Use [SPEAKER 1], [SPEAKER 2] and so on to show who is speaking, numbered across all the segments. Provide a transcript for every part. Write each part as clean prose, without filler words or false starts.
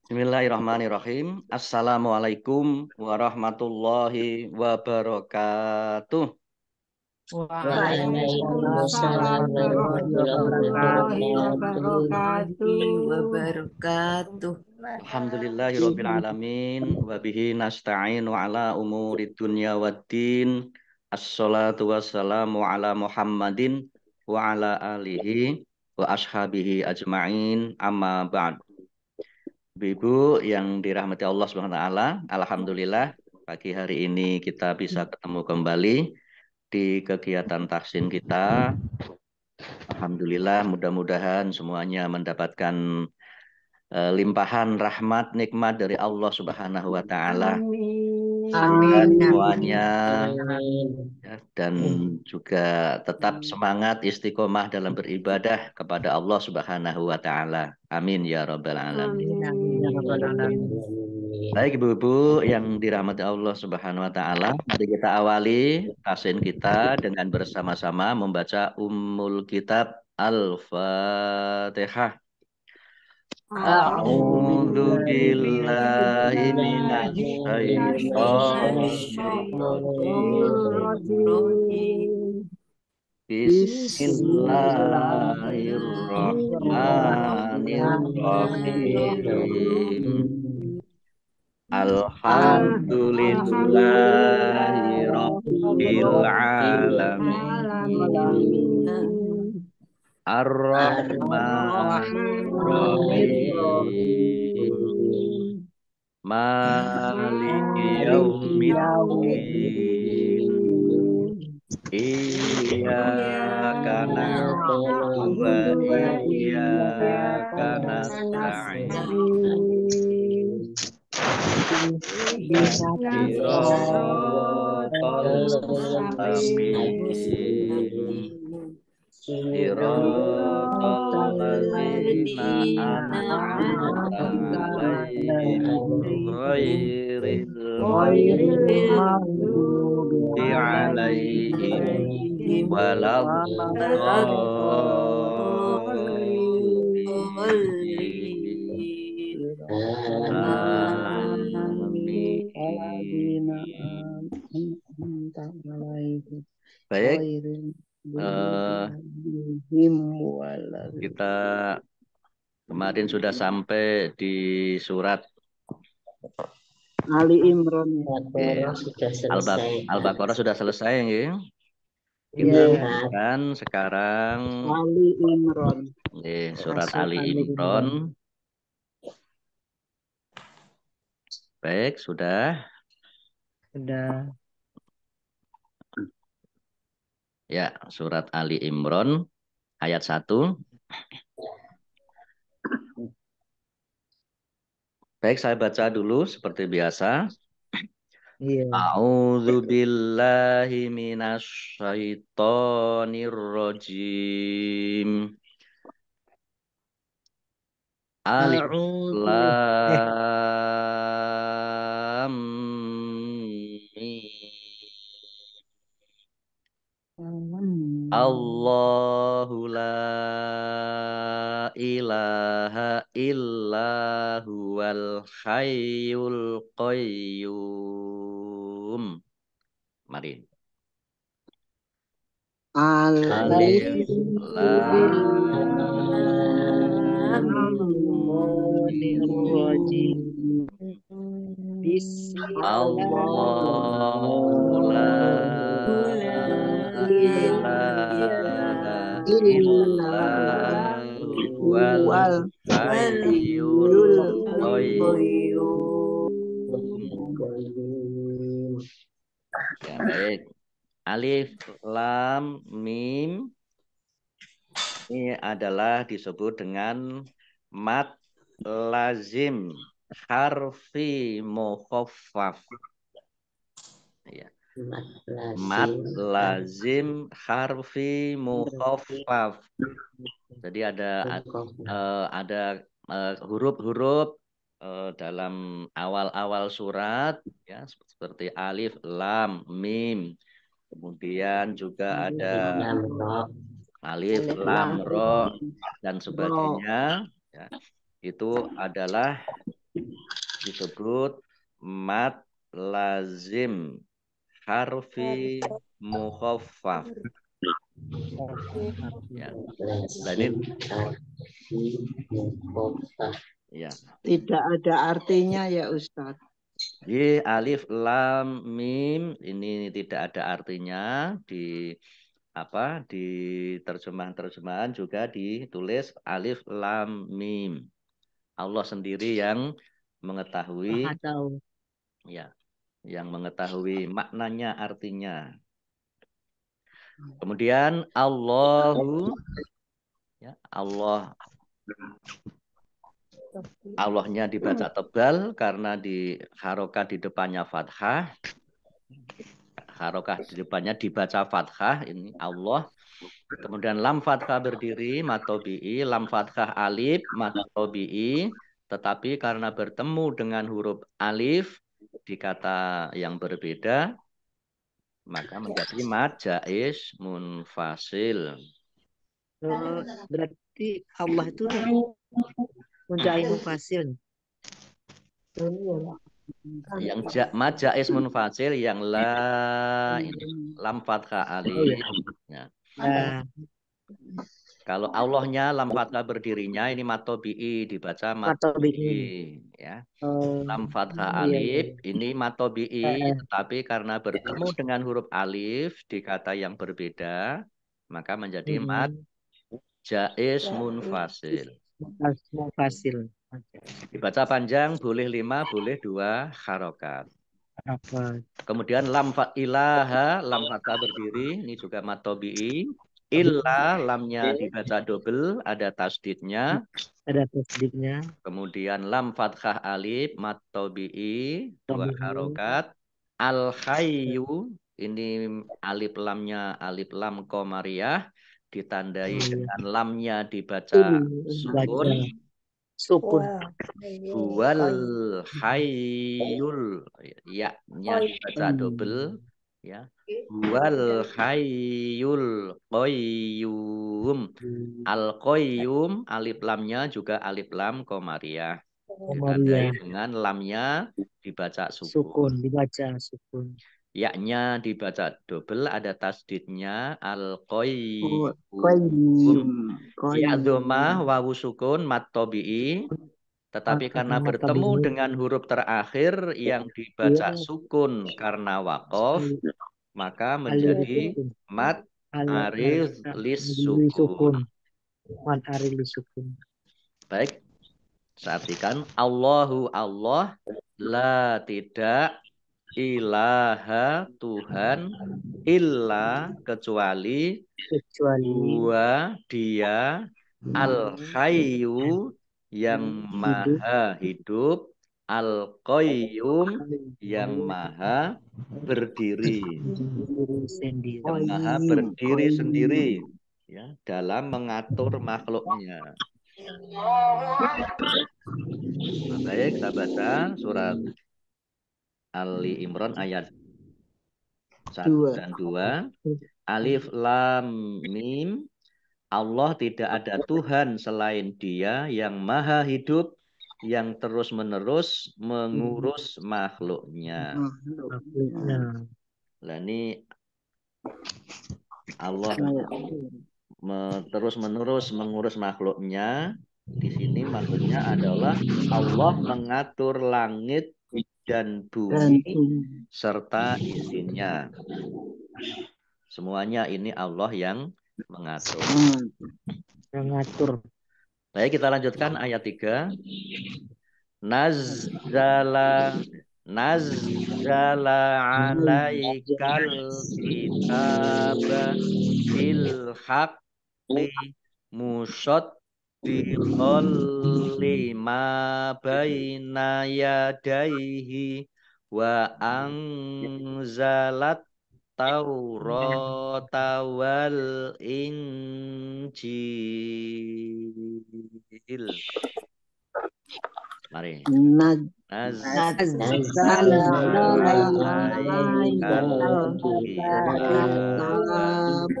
[SPEAKER 1] Bismillahirrahmanirrahim. Assalamualaikum warahmatullahi wabarakatuh.
[SPEAKER 2] Waalaikumsalam warahmatullahi wabarakatuh.
[SPEAKER 1] Alhamdulillahirabbil alamin wa bihi nasta'inu ala umuri dunya waddin. Assalatu wassalamu ala Muhammadin wa ala alihi wa ashabihi ajma'in. Amma ba'd. Ibu yang dirahmati Allah Subhanahu wa taala, alhamdulillah pagi hari ini kita bisa ketemu kembali di kegiatan tahsin kita. Alhamdulillah, mudah-mudahan semuanya mendapatkan limpahan rahmat nikmat dari Allah Subhanahu wa taala. Dan semuanya ya, dan juga tetap semangat istiqomah dalam beribadah kepada Allah Subhanahu wa taala. Amin ya rabbal alamin. Baik ibu-ibu yang dirahmati Allah Subhanahu wa taala, mari kita awali tahsin kita dengan bersama-sama membaca Ummul Kitab Al-Fatihah. A'udzu billahi minasy syaithanir rajim. Bismillahirrahmanirrahim. Alhamdulillahi Rabbil Alamin. Ar-Rahmanir-Rahim. Maliki Yaumiddin. Iyyaka na'budu wa iyyaka nasta'in. Siratal mustaqim. Siratal ladzina an'amta 'alaihim ghairil maghdubi 'alaihim waladdallin. Amin. Baik, kita kemarin sudah sampai di surat
[SPEAKER 3] Ali Imran.
[SPEAKER 1] Al-Baqarah sudah selesai ya. Kita lanjutkan sekarang
[SPEAKER 3] Ali Imran.
[SPEAKER 1] Surat Ali Imran. Baik, sudah. Ya, surat Ali Imran ayat 1. Baik, saya baca dulu seperti biasa. A'udzu billahi minasy syaithanir rajim. Alif lam mim. Allahu la ilaha illa huwal hayyul qayyum. Mari. Alif lam mim. Allahu la ilaha illa huwal hayyul qayyum. Ya, baik. Alif lam mim ini adalah disebut dengan mad lazim harfi mukhaffaf. Ya. Mad lazim harfi mukhaffaf. Jadi ada huruf-huruf dalam awal-awal surat ya, seperti alif, lam, mim. Kemudian juga ada alif, lam, ro dan sebagainya ya. Itu adalah disebut mad lazim harfi mukhaffaf. Ya. Nah, ini ya.
[SPEAKER 3] Tidak ada artinya ya Ustadz.
[SPEAKER 1] Alif lam mim ini tidak ada artinya di di terjemahan-terjemahan juga ditulis alif lam mim. Allah sendiri yang mengetahui ya, yang mengetahui maknanya, artinya. Kemudian Allahu ya, Allahnya dibaca tebal karena di harokah di depannya fathah. Harokah di depannya dibaca fathah, ini Allah. Kemudian lam fathah berdiri matobi'i, lam fathah alif matobi'i, tetapi karena bertemu dengan huruf alif di kata yang berbeda, maka menjadi mad jaiz munfasil.
[SPEAKER 2] Berarti Allah itu menjadi munfasil.
[SPEAKER 1] Yang mad jaiz munfasil yang la lam fathah alif. Ya. Kalau Allahnya lam fathah berdirinya ini matobi'i, dibaca matobi'i ya. Lam fathah alif ini matobi'i, tetapi karena bertemu dengan huruf alif di kata yang berbeda, maka menjadi mad jaiz munfasil.
[SPEAKER 2] Munfasil.
[SPEAKER 1] Dibaca panjang boleh 5, boleh 2 harokat. Kemudian lam ilaha, lam fathah berdiri, ini juga matobi'i. Illa, lamnya dibaca double, ada tasdidnya.
[SPEAKER 2] Ada tasdidnya.
[SPEAKER 1] Kemudian lam fathah alif, matobi'i, 2 harokat. Al-hayyu, ini alif lamnya, alif lam qamariyah, ditandai dengan lamnya dibaca sukun.
[SPEAKER 2] Sukun.
[SPEAKER 1] Huwal hayyul, ya-nya dibaca double ya. Huwal hayyul qayyum. Al qayyum alif lamnya juga alif lam qamariyah. Ditandai dengan lamnya dibaca sukun.
[SPEAKER 2] Dibaca sukun.
[SPEAKER 1] Ya-nya dibaca double, ada tasdidnya al qayyum. Ya dhamma wawu sukun mat tabi'i. Tetapi karena bertemu dengan huruf terakhir yang dibaca sukun karena waqaf, maka menjadi mad ariz lis sukun.
[SPEAKER 2] Mad ariz lis sukun.
[SPEAKER 1] Baik, perhatikan. Allahu Allah, la tidak, ilaha Tuhan, illa kecuali, huwa dia, al-hayyu yang maha hidup, al-qayyum yang maha berdiri. Yang maha berdiri sendiri ya, dalam mengatur makhluknya. Baik, kita baca surat Ali Imran ayat 1 dan 2. Alif lam mim. Allah tidak ada Tuhan selain Dia yang maha hidup, yang terus-menerus mengurus makhluknya. Nah, ini Allah terus-menerus mengurus makhluknya. Di sini maksudnya adalah Allah mengatur langit dan bumi serta isinya. Semuanya ini Allah yang mengatur. Baik, kita lanjutkan ayat 3. Nazzala alaikal kitaba bil haqqi musaddiqan lima baina yadayhi wa anzalat Taurata wal Injil. Mari.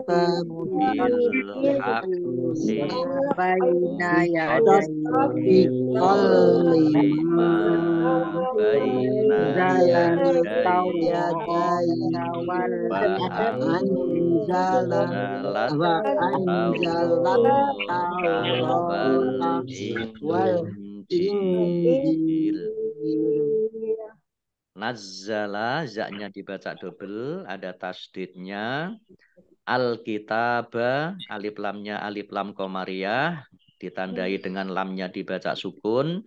[SPEAKER 3] bil
[SPEAKER 1] Bilhaqi
[SPEAKER 2] Baina
[SPEAKER 3] musaddiqal
[SPEAKER 1] lima
[SPEAKER 3] lima
[SPEAKER 1] baina
[SPEAKER 3] jalan
[SPEAKER 1] yadayhi
[SPEAKER 3] yadai
[SPEAKER 1] wa
[SPEAKER 3] anzala
[SPEAKER 1] anzalat
[SPEAKER 3] wa anzalat
[SPEAKER 1] wal
[SPEAKER 3] taurata wal
[SPEAKER 1] injil.
[SPEAKER 3] injil.
[SPEAKER 1] Nazzala, zaknya dibaca double, ada tasdidnya. Alkitaba, alif lamnya alif lam komariah, ditandai dengan lamnya dibaca sukun.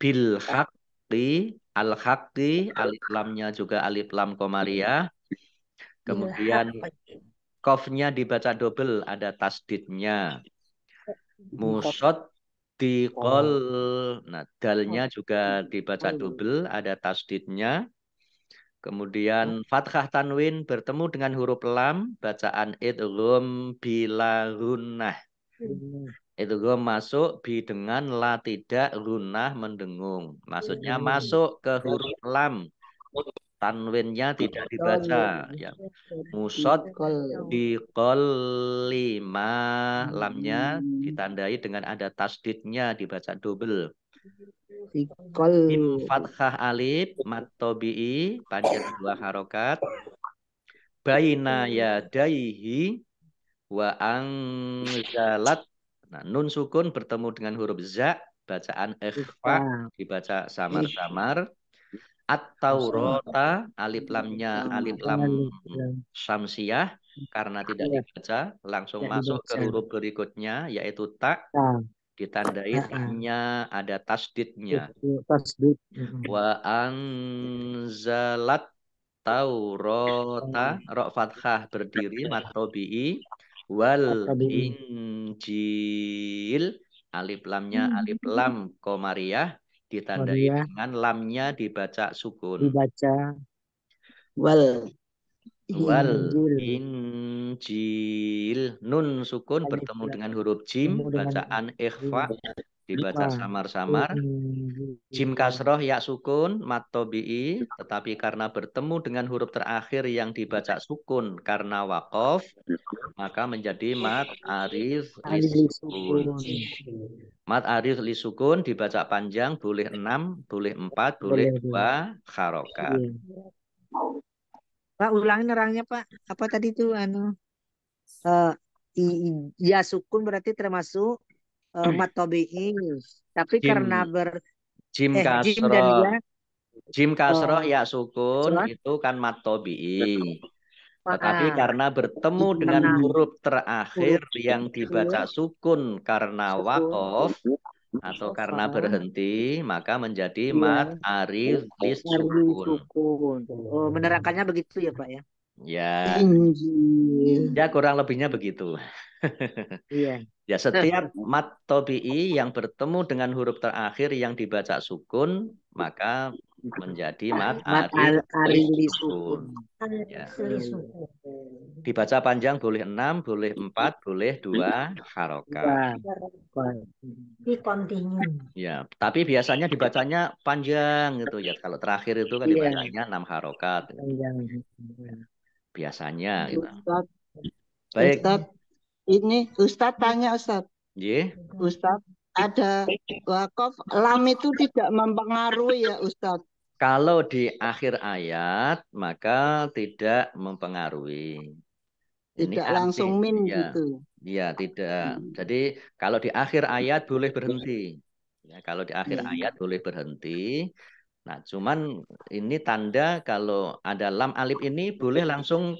[SPEAKER 1] Bil haqqi, al haqqi, alif lamnya juga alif lam komariah. Kemudian qafnya dibaca double, ada tasdidnya. Musod diqol, nah dalnya juga dibaca double, ada tasdidnya. Kemudian fathah tanwin bertemu dengan huruf lam, bacaan idgham bila gunnah. Idgham masuk bi dengan la tidak, gunnah mendengung. Maksudnya masuk ke huruf lam, tanwinnya tidak dibaca. Ya. Musod diqol lima, lamnya ditandai dengan ada tasdidnya, dibaca double. Mim fathah alif mat tobi'i panjang 2 harokat. Baina yadaihi wa angzalat. Nah, nun sukun bertemu dengan huruf za, bacaan ikhfa dibaca samar-samar. At-taurata, alif lamnya alif lam syamsiyah, karena tidak dibaca langsung masuk ke huruf berikutnya yaitu ta, ditandai tamnya ada tasdidnya. Wa anzalat taurata, ro fathah berdiri mat tobi'i, wal injil, alif lamnya alif lam komariah, ditandai dengan lamnya dibaca sukun.
[SPEAKER 3] Wal
[SPEAKER 1] Injil, nun sukun bertemu dengan huruf jim, bacaan ikhfa dibaca samar-samar. Jim kasroh ya sukun mat tobi'i, tetapi karena bertemu dengan huruf terakhir yang dibaca sukun karena waqaf, maka menjadi mat arif lisukun. Mat arif lisukun dibaca panjang, boleh 6, boleh 4, boleh 2 harokat.
[SPEAKER 2] Pak, ulangin orangnya Pak. Apa tadi itu ya sukun berarti termasuk mat tabi'i. Tapi karena
[SPEAKER 1] jim
[SPEAKER 2] jim dan ya
[SPEAKER 1] jim kasroh ya sukun itu kan mat tobi'i. Tetapi karena bertemu dengan huruf terakhir yang dibaca sukun karena waqaf atau karena berhenti, maka menjadi mat arif lis sukun.
[SPEAKER 2] Oh, menerangkannya begitu ya Pak ya?
[SPEAKER 1] Ya,
[SPEAKER 3] Injil.
[SPEAKER 1] ya kurang lebihnya begitu.
[SPEAKER 2] Iya.
[SPEAKER 1] Ya, setiap mat tobi'i yang bertemu dengan huruf terakhir yang dibaca sukun, maka menjadi mat arif lis sukun. Ya. Dibaca panjang boleh 6, boleh 4, boleh 2 harokat. Ya, tapi biasanya dibacanya panjang gitu ya. Kalau terakhir itu kan dibacanya 6 harokat. Biasanya gitu. Baik.
[SPEAKER 3] Ini Ustadz tanya Ustadz. Ustadz, ada wakaf lam itu tidak mempengaruhi ya Ustadz?
[SPEAKER 1] Kalau di akhir ayat maka tidak mempengaruhi.
[SPEAKER 3] Tidak langsung min gitu.
[SPEAKER 1] Iya, tidak. Jadi kalau di akhir ayat boleh berhenti. Ya, kalau di akhir ayat boleh berhenti. Nah, cuman ini tanda kalau ada lam alif ini boleh langsung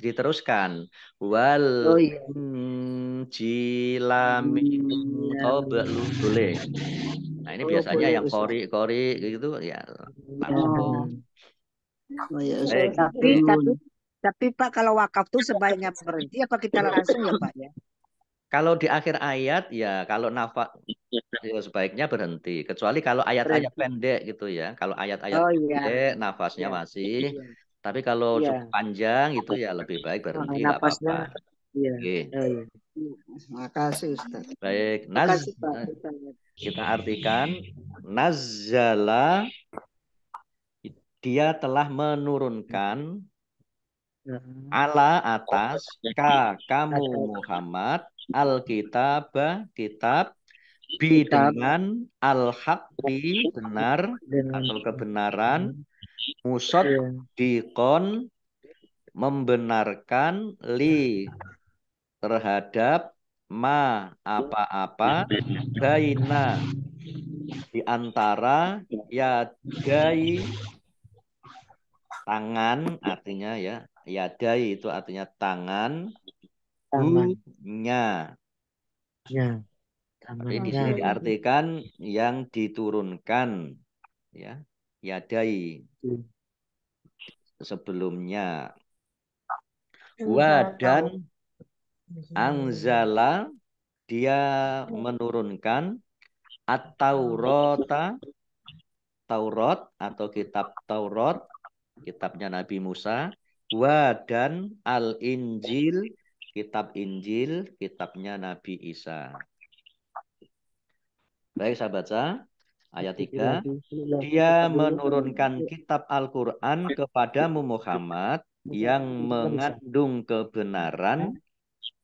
[SPEAKER 1] diteruskan. Wal jilamin qablu boleh. Nah, ini biasanya yang kori gitu ya langsung. Baik.
[SPEAKER 2] Tapi Pak, kalau wakaf tuh sebaiknya berhenti apa kita langsung ya Pak ya?
[SPEAKER 1] Kalau di akhir ayat ya kalau nafas ya, sebaiknya berhenti. Kecuali kalau ayat-ayat pendek gitu ya. Kalau ayat-ayat pendek nafasnya masih. Tapi kalau cukup panjang itu ya lebih baik berhenti, nggak apa-apa. Oke.
[SPEAKER 3] Makasih Ustaz.
[SPEAKER 1] Baik, kita artikan nazzala, dia telah menurunkan Ala atas kamu Muhammad al-kitabah kitab bi dengan al-haqqi benar atau kebenaran musaddiqon membenarkan li terhadap ma apa-apa baina di antara yadai tangan artinya ya yadai itu artinya tangan nya tapi di sini diartikan yang diturunkan ya yadai sebelumnya dan angzala dia menurunkan at-taurata Taurat atau kitab Taurat kitabnya Nabi Musa dan al-Injil kitab Injil kitabnya Nabi Isa. Baik saya baca ayat 3. Dia menurunkan kitab Al-Quran kepadamu Muhammad yang mengandung kebenaran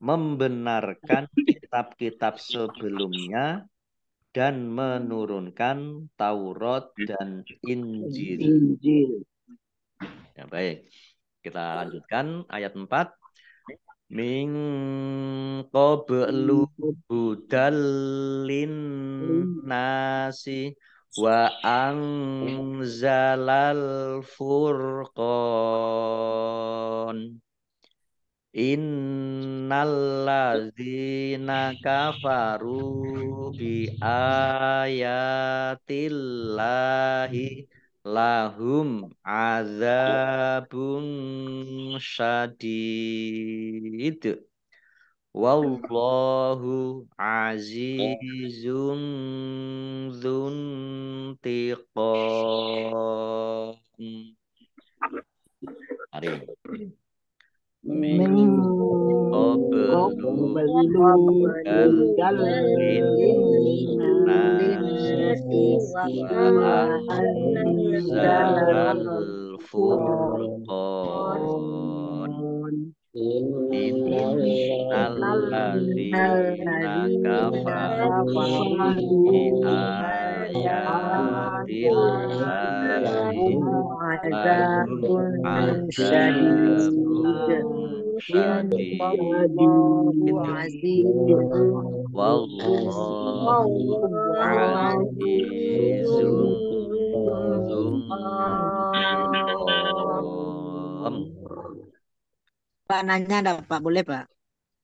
[SPEAKER 1] membenarkan kitab-kitab sebelumnya dan menurunkan Taurat dan Injil. Ya, baik. Kita lanjutkan ayat 4. Min qablu hudallin nasi wa anzalal furqan. Innalladzina kafaru bi ayatillahi lahum azabun syadid wallahu azizun dzuntiqam. Mari. Min qablu dalin nasi wa anzalal furqan innalladzina kafaru bi ayatillahi lahum azabun syadid wallahu azizun dzuntiqam.
[SPEAKER 2] Pak nanya ada Pak, boleh Pak?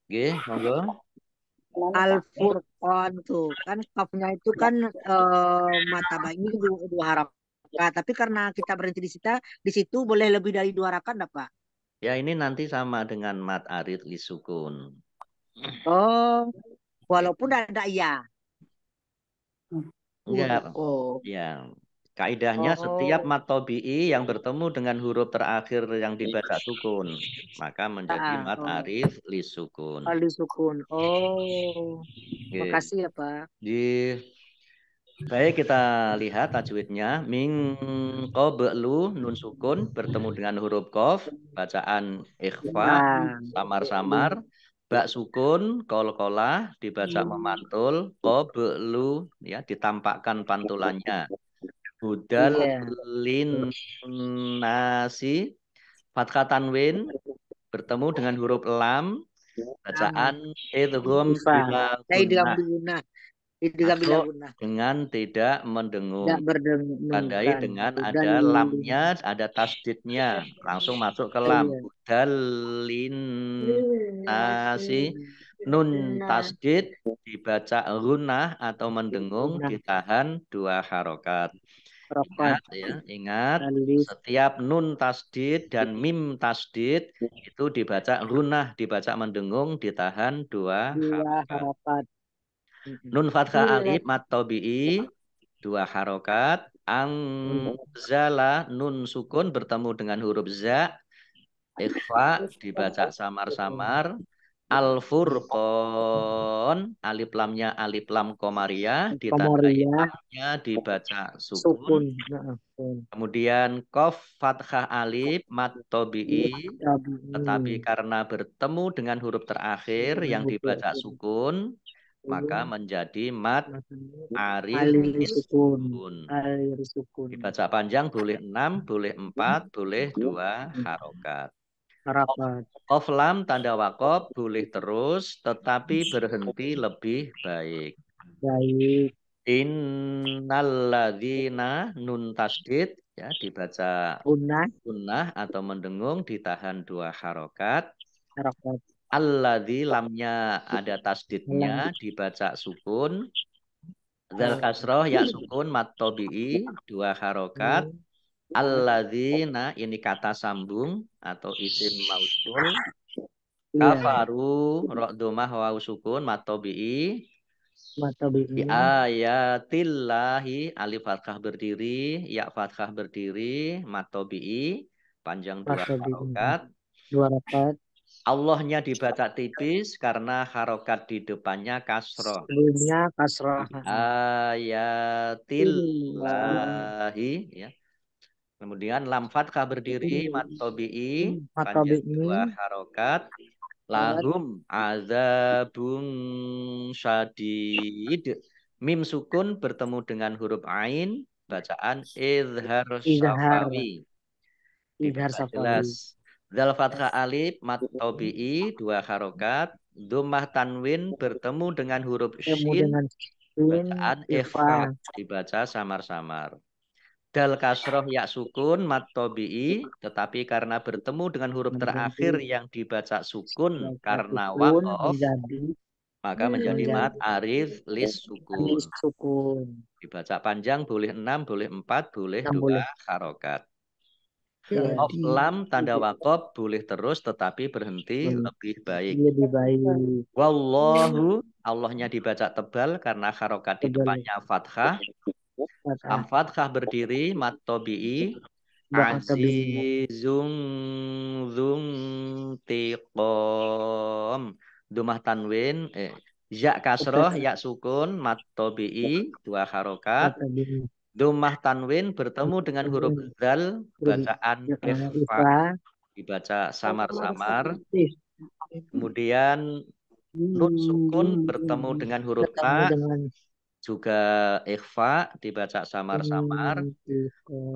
[SPEAKER 1] Oke, monggo.
[SPEAKER 2] Al-Furqan tuh kan kafnya itu kan mata bayi dua harakat, tapi karena kita berhenti di situ boleh lebih dari 2 harakat enggak Pak?
[SPEAKER 1] Ya ini nanti sama dengan mat arid lisukun.
[SPEAKER 2] Oh, walaupun ada ya.
[SPEAKER 1] Enggak.
[SPEAKER 2] Oh.
[SPEAKER 1] Ya. Kaidahnya setiap mat tabi'i yang bertemu dengan huruf terakhir yang dibaca sukun, maka menjadi mat arif lisukun.
[SPEAKER 2] Lisukun. Oh.
[SPEAKER 1] Oke.
[SPEAKER 2] Makasih ya Pak.
[SPEAKER 1] Baik, kita lihat tajwidnya. Min qablu nun sukun bertemu dengan huruf qaf, bacaan ikhfa, samar-samar. Ba sukun qalqalah dibaca memantul, qablu ya ditampakkan pantulannya. Hudal lin nasi, fathah tanwin bertemu dengan huruf lam, bacaan idgham bila gunnah. Atau dengan tidak mendengung. Tandai dengan ada lamnya, ada tasdidnya. Langsung masuk ke lam. Dalin nasi. Nun tasdid dibaca gunnah atau mendengung ditahan 2 harokat. Ingat ya, ingat setiap nun tasdid dan mim tasdid itu dibaca gunnah, dibaca mendengung ditahan 2 harokat. Nun fathah alif mat tabi'i 2 harokat. Angzala nun sukun bertemu dengan huruf za. Ikhfa dibaca samar-samar. Al-Furqon, alif lamnya alif lam komariah, ditandai
[SPEAKER 2] Komoria,
[SPEAKER 1] lamnya dibaca
[SPEAKER 2] sukun.
[SPEAKER 1] sukun. Kemudian kof fathah alif mat tobi'i, tetapi karena bertemu dengan huruf terakhir yang dibaca sukun, maka menjadi mat arif sukun. Dibaca panjang boleh 6, boleh 4, boleh 2 harokat. Qaf lam tanda wakof boleh terus, tetapi berhenti lebih baik.
[SPEAKER 2] Baik.
[SPEAKER 1] Innalladzina nun tasdid, ya dibaca gunnah atau mendengung, ditahan 2 harokat. Alladzi lamnya ada tasdidnya, dibaca sukun. Zal kasroh ya sukun mat tobi'i 2 harokat. Alladzina ini kata sambung atau isim mausul. Kafaru ra dhammah wa sukun mat tobi'i. Di ayatillahi alif fathah berdiri, ya fathah berdiri, mat tobi'i panjang 2 harokat.
[SPEAKER 2] 2 rakaat.
[SPEAKER 1] Allahnya dibaca tipis karena harokat di depannya kasroh.
[SPEAKER 2] Sebelumnya kasroh.
[SPEAKER 1] Ayatillahi, ya. Kemudian lam fathah berdiri, mat tobi'i panjang 2 harokat. Lahum azabun syadid. Mim sukun bertemu dengan huruf ain, bacaan izhar safawi. Dibaca jelas. Zal fathah alif mat tobi'i 2 harokat. Dhammah tanwin bertemu dengan huruf shin, bacaan ikhfa, dibaca samar-samar. Dal kasroh ya sukun mat tobi'i, tetapi karena bertemu dengan huruf terakhir yang dibaca sukun karena wakof, maka menjadi mat arif lis sukun. Dibaca panjang boleh 6, boleh 4, boleh 2 harokat. Of lam tanda wakof boleh terus tetapi berhenti lebih baik. Wallahu, Allahnya dibaca tebal karena harokat di depannya fathah. Lam fathah berdiri mat tobi'i. Azizung zung tiqom. Dumah tanwin. Ya kasroh, ya sukun, mat tobi'i, 2 harokat. Dumah tanwin bertemu dengan huruf zal, bacaan ikhfa, dibaca samar-samar. Kemudian nun sukun bertemu dengan huruf ta, juga ikhfa, dibaca samar-samar.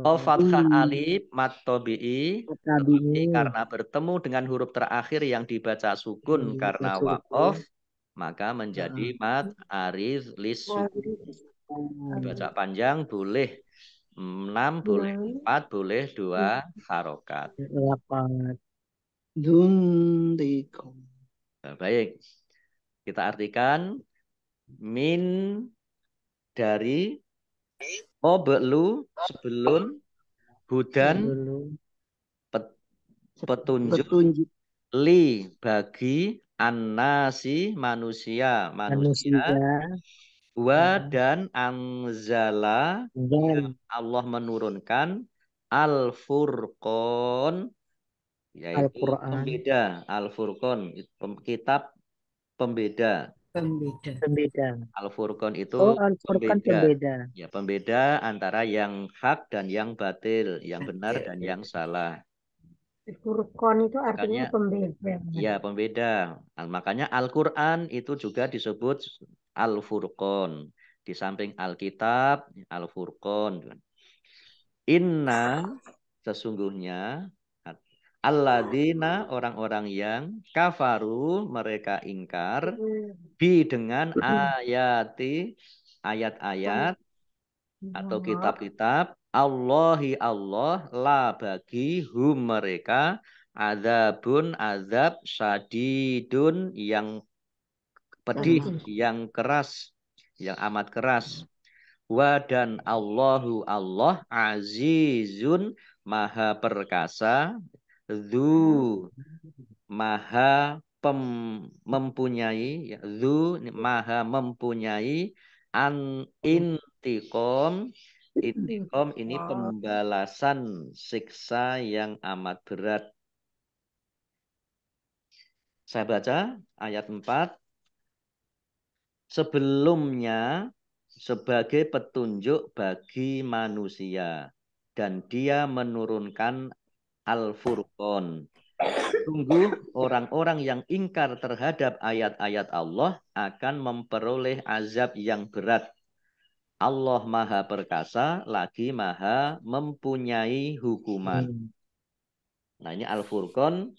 [SPEAKER 1] Fathah alif mat tobi'i, tetapi karena bertemu dengan huruf terakhir yang dibaca sukun karena wakof, maka menjadi mat arif lis sukun. Dibaca panjang boleh 6, boleh 4, boleh 2 harokat. Nah, baik, kita artikan min dari obelu sebelum hudan petunjuk li bagi annasi manusia wa dan anzala yang Allah menurunkan al-furqon, yaitu pembeda. Al-Furqon kitab pembeda. Al-Furqon itu pembeda. Ya, pembeda antara yang hak dan yang batil, yang benar dan yang salah.
[SPEAKER 4] Furqon itu artinya pembeda.
[SPEAKER 1] Ya, pembeda. Makanya Al-Quran itu juga disebut Al-Furqon. Di samping Alkitab, Al-Furqon. Inna, sesungguhnya, alladzina, orang-orang yang kafaru, mereka ingkar, bi dengan ayati, ayat-ayat, atau kitab-kitab, Allahi Allah, la bagi hum mereka, azabun azab syadidun yang pedih, yang keras, yang amat keras. Wa dan Allahu Allah azizun maha perkasa, zu maha mempunyai, ya, zu maha mempunyai, an intiqom. Intiqom ini pembalasan siksa yang amat berat. Saya baca ayat 4. Sebelumnya sebagai petunjuk bagi manusia dan dia menurunkan Al-Furqan. Sungguh orang-orang yang ingkar terhadap ayat-ayat Allah akan memperoleh azab yang berat. Allah Maha Perkasa lagi Maha mempunyai hukuman. Nah, ini Al-Furqan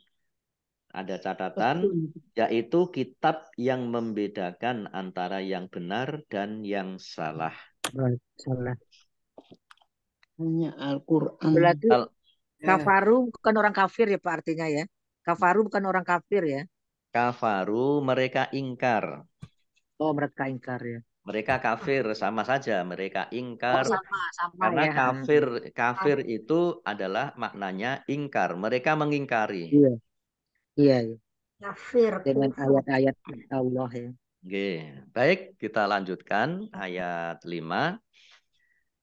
[SPEAKER 1] ada catatan, yaitu kitab yang membedakan antara yang benar dan yang salah.
[SPEAKER 2] Salah.
[SPEAKER 3] Hanya Al-Quran.
[SPEAKER 2] Berarti kafaru bukan orang kafir ya Pak artinya ya? Kafaru bukan orang kafir ya?
[SPEAKER 1] Kafaru mereka ingkar.
[SPEAKER 2] Oh mereka ingkar ya.
[SPEAKER 1] Mereka kafir sama saja, mereka ingkar.
[SPEAKER 2] Sama
[SPEAKER 1] Karena
[SPEAKER 2] ya.
[SPEAKER 1] kafir itu adalah maknanya ingkar. Mereka mengingkari.
[SPEAKER 2] Iya. Iya.
[SPEAKER 4] Kafir.
[SPEAKER 2] Dengan ayat-ayat Allah ya.
[SPEAKER 1] Oke. Baik, kita lanjutkan ayat 5.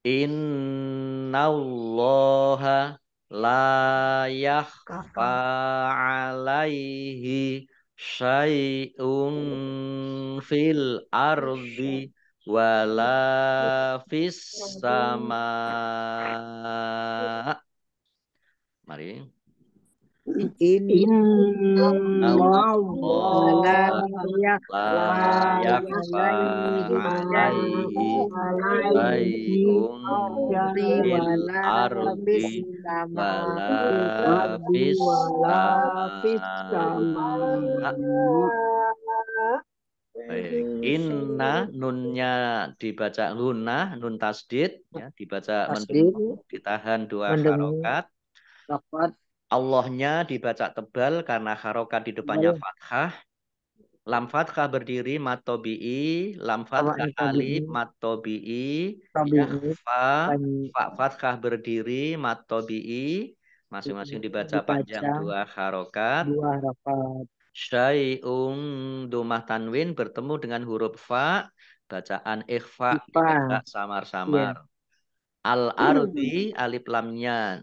[SPEAKER 1] Innallaha la yakhfa alaihi syai'un fil ardi wala fis sama. Mari. Innallaha la yakhfa alaihi syai'un fil ardi wala fis sama. Baik. Inna nunnya dibaca lunah, nun tasdid ya, dibaca mendengung, ditahan 2 harokat. Allahnya dibaca tebal karena harokat di depannya fathah. Lam fathah berdiri matobi'i, lam fathah alif matobi'i, yakhfa, fa fathah berdiri matobi'i, masing-masing dibaca panjang 2 harokat. Syai'un domah tanwin bertemu dengan huruf fa, bacaan ikhfa dibaca samar-samar. Al-ardi alif lamnya,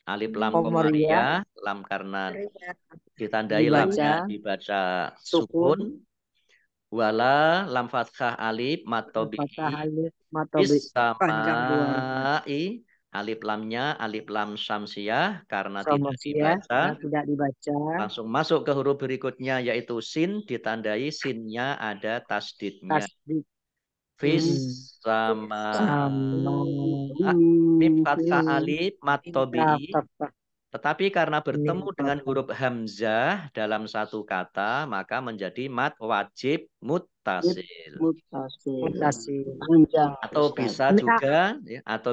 [SPEAKER 1] alif lam komariah, lam karena ditandai lamnya dibaca sukun. Wala lam fathah alif matobi'i bis samai, alif lamnya alif lam syamsiyah karena tidak dibaca. Langsung masuk ke huruf berikutnya yaitu sin, ditandai sinnya ada tasdidnya. Fis sama. Mim fathah alif matobi'i. Tetapi karena bertemu dengan huruf hamzah dalam satu kata, maka menjadi mat wajib muttasil. Atau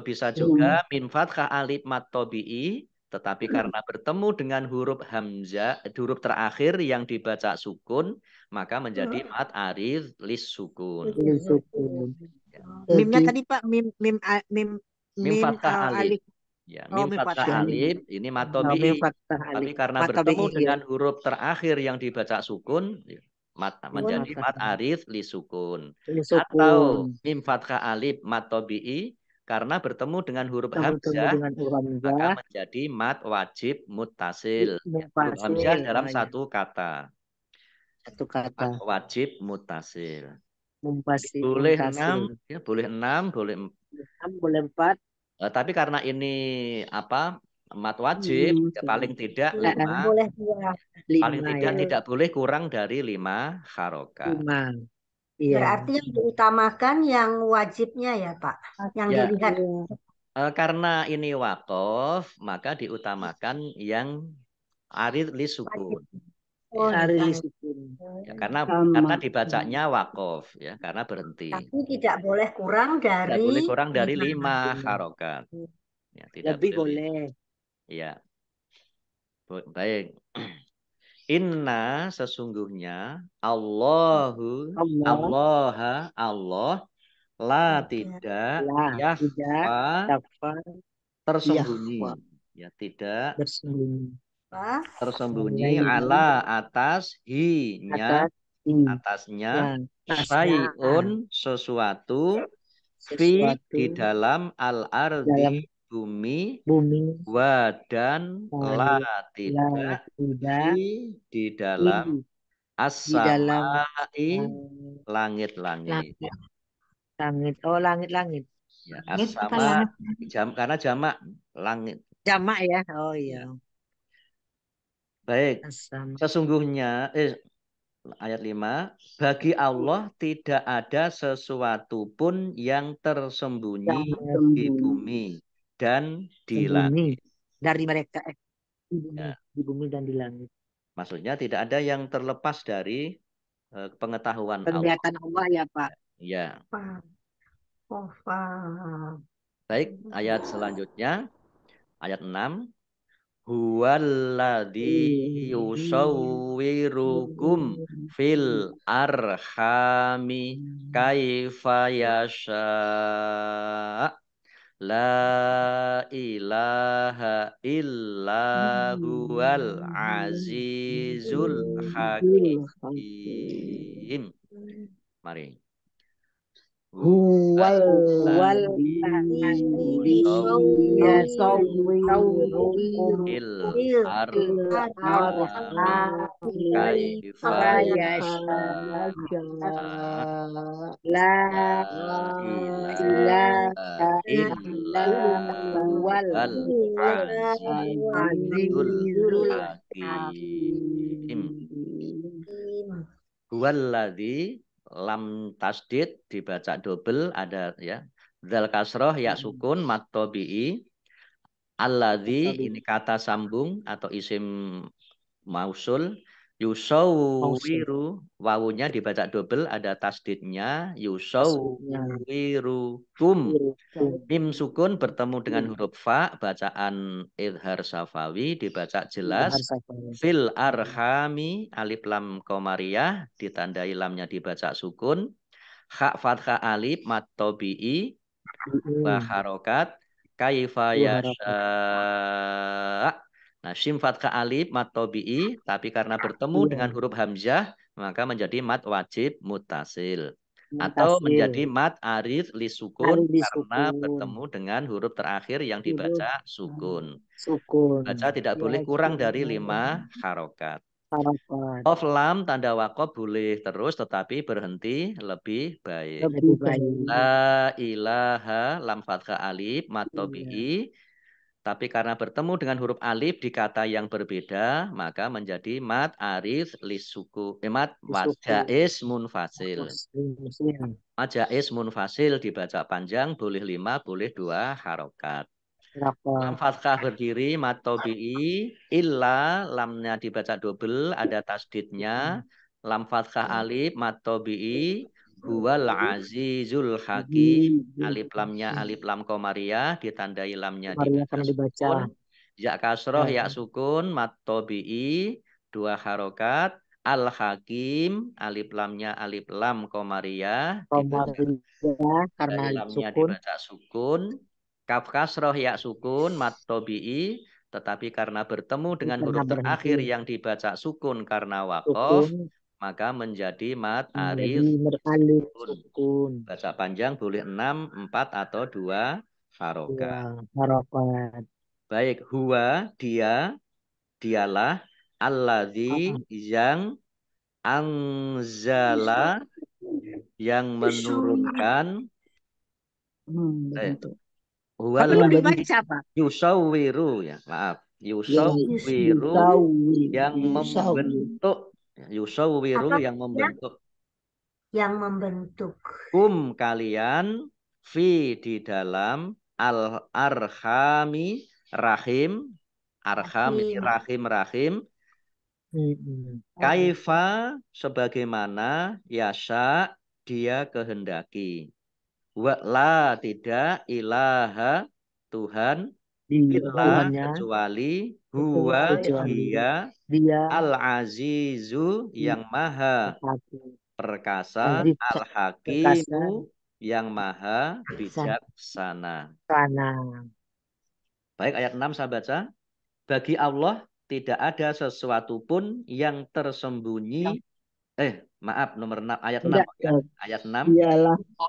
[SPEAKER 1] bisa juga mim fathah alif mat tabi'i, tetapi karena bertemu dengan huruf hamzah, huruf terakhir yang dibaca sukun, maka menjadi mat arid lis sukun.
[SPEAKER 2] Mimnya tadi Pak, mim
[SPEAKER 1] fathah alif. Ya, mim fathah alif ini matobi, tapi karena bertemu dengan huruf terakhir yang dibaca sukun, menjadi mat arif li sukun. Atau mim fathah alif matobi, karena bertemu dengan huruf hamzah, maka menjadi mat wajib muttasil. Huruf hamzah dalam satu kata. Mat wajib muttasil. Boleh 6, ya boleh 6, boleh 4. Tapi karena ini mat wajib, paling tidak 5. Paling tidak tidak boleh kurang dari 5 harokat.
[SPEAKER 4] Berarti yang diutamakan yang wajibnya ya Pak, yang dilihat.
[SPEAKER 1] Karena ini waqaf, maka diutamakan yang arid li sukun. Ya, karena dibacanya waqaf ya, karena berhenti.
[SPEAKER 4] Tapi tidak boleh kurang dari
[SPEAKER 1] 5 harokat. Ya, tidak boleh. Ya. Baik. Inna sesungguhnya Allah la tidak yakhfa tersembunyi. Ya, tidak tersembunyi ala atas hi-nya, atasnya syai'un sesuatu fi di dalam al-ardi bumi wa dan la tidak fi di dalam
[SPEAKER 2] di dalam
[SPEAKER 1] As-samai, langit-langit.
[SPEAKER 2] langit. Oh, langit-langit.
[SPEAKER 1] Ya,
[SPEAKER 4] Langit apa
[SPEAKER 1] as-sama
[SPEAKER 4] langit?
[SPEAKER 1] karena jamak langit.
[SPEAKER 2] Jamak ya. Oh iya.
[SPEAKER 1] Ya. Baik,
[SPEAKER 2] As-sama.
[SPEAKER 1] sesungguhnya ayat 5, bagi Allah tidak ada sesuatu pun yang tersembunyi di bumi dan di
[SPEAKER 2] Sembunyi
[SPEAKER 1] langit.
[SPEAKER 2] dari mereka di bumi,
[SPEAKER 1] Ya.
[SPEAKER 2] di bumi dan di langit.
[SPEAKER 1] Maksudnya tidak ada yang terlepas dari pengetahuan Allah.
[SPEAKER 2] Penglihatan Allah ya Pak.
[SPEAKER 1] Ya.
[SPEAKER 4] Paham. Oh, paham.
[SPEAKER 1] Baik, ayat selanjutnya ayat 6. Huwallazi yusawwirukum fil arhami kaifa yasha. La ilaha illa huwal azizul hakim. Mari.
[SPEAKER 2] Huwallazi yusawwirukum
[SPEAKER 1] Fil
[SPEAKER 2] fil
[SPEAKER 1] arhami
[SPEAKER 2] arhami
[SPEAKER 1] kaifa
[SPEAKER 2] kaifa
[SPEAKER 1] yasha.
[SPEAKER 2] La
[SPEAKER 1] Ilaha
[SPEAKER 2] ilaha
[SPEAKER 1] illa
[SPEAKER 2] illa huwal
[SPEAKER 1] huwal azizul
[SPEAKER 2] azizul
[SPEAKER 1] hakim.
[SPEAKER 2] hakim.
[SPEAKER 1] Huwallazi lam tasdid dibaca double ada ya. Dzal kasroh ya sukun mat tabi'i. Alladzi ini kata sambung atau isim mausul. Yusawwiru wawunya dibaca double ada tasdidnya. Yusawwirukum. Mim sukun bertemu dengan huruf fa, bacaan idhar safawi dibaca jelas. Fil arhami alif lam komariah ditandai lamnya dibaca sukun. Kha fathah alif mat tabi'i wa harokat kaifa yasha. Nah, shim fathah alif mat tabi'i tapi karena bertemu dengan huruf hamzah maka menjadi mat wajib muttasil. Atau menjadi mat arid li sukun karena bertemu dengan huruf terakhir yang dibaca sukun. Baca tidak boleh kurang dari 5 harokat. Of lam tanda wakof boleh terus tetapi berhenti lebih baik. La ilaha lam fathah alif mat tabi'i. Tapi karena bertemu dengan huruf alif di kata yang berbeda maka menjadi mat arif lisuku. Mat wajais munfasil. Majais munfasil dibaca panjang boleh 5 boleh 2 harokat. Lam fathah berdiri mat tabi'i illa lamnya dibaca double ada tasdidnya. Lam fathah alif mat tabi'i huwal azizul hakim. Alif lamnya alif lam komariah ditandai lamnya dibaca sukun. Ya kasroh ya sukun mat tabi'i 2 harokat. Al hakim alif lamnya alif lam komariah
[SPEAKER 2] karena
[SPEAKER 1] lamnya
[SPEAKER 2] sukun.
[SPEAKER 1] dibaca sukun. Kaf kasroh ya sukun mat tabi'i tetapi karena bertemu dengan huruf terakhir yang dibaca sukun karena wakof maka menjadi mat arif sukun. Baca panjang boleh 6, 4 atau 2 harokat. Baik, huwa dialah alladzi yang anzala yang menurunkan huwa yusawwiru ya maaf yusawwiru yang membentuk yusawwiru yang membentuk kalian fi di dalam al arhami rahim ini rahim kaifa sebagaimana yasha dia kehendaki. La tidak ilaha Tuhan illa kecuali huwa dia al-azizu yang maha perkasa al-hakimu yang maha bijaksana. Baik ayat 6 saya baca. Bagi Allah tidak ada sesuatu pun yang tersembunyi maaf nomor 6 ayat 6 ya. Ayat 6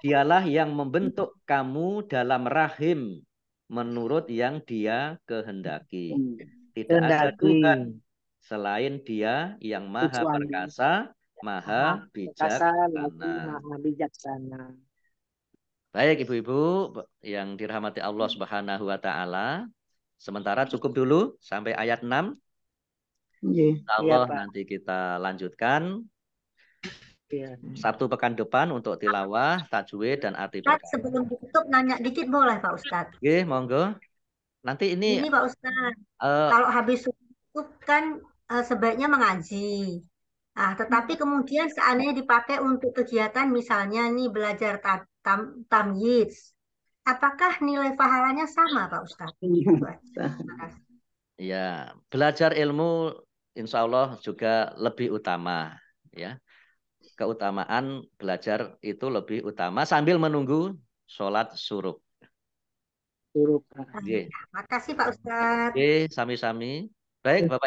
[SPEAKER 1] dialah yang membentuk kamu dalam rahim menurut yang dia kehendaki. Tidak ada Tuhan selain Dia yang Maha
[SPEAKER 2] kecuali
[SPEAKER 1] Perkasa, Maha
[SPEAKER 2] Maha Perkasa lagi
[SPEAKER 1] Bijaksana.
[SPEAKER 2] Maha Bijaksana.
[SPEAKER 1] Baik Ibu-ibu yang dirahmati Allah Subhanahu wa taala. Sementara cukup dulu sampai ayat 6.
[SPEAKER 3] Nggih.
[SPEAKER 1] Insya
[SPEAKER 2] Iya,
[SPEAKER 1] Allah
[SPEAKER 2] Pak.
[SPEAKER 1] nanti kita lanjutkan
[SPEAKER 2] Iya.
[SPEAKER 1] Sabtu pekan depan untuk tilawah, tajwid dan arti
[SPEAKER 4] Ustadz,
[SPEAKER 1] perkara.
[SPEAKER 4] sebelum ditutup nanya dikit boleh Pak Ustadz?
[SPEAKER 1] Oke, monggo. Nanti ini
[SPEAKER 4] Ini Pak Ustadz,
[SPEAKER 1] eh,
[SPEAKER 4] kalau habis tutup kan sebaiknya mengaji. Ah, tetapi kemudian seandainya dipakai untuk kegiatan misalnya nih belajar tamyiz. Apakah nilai pahalanya sama Pak Ustadz? Itu aja. Terima kasih.
[SPEAKER 1] ya belajar ilmu insya Allah juga lebih utama, ya. Keutamaan belajar itu lebih utama sambil menunggu sholat syuruk.
[SPEAKER 2] Suruh, Pak.
[SPEAKER 1] Oke,
[SPEAKER 4] Makasih Pak Ustadz.
[SPEAKER 1] Oke, sami-sami. Baik, Bapak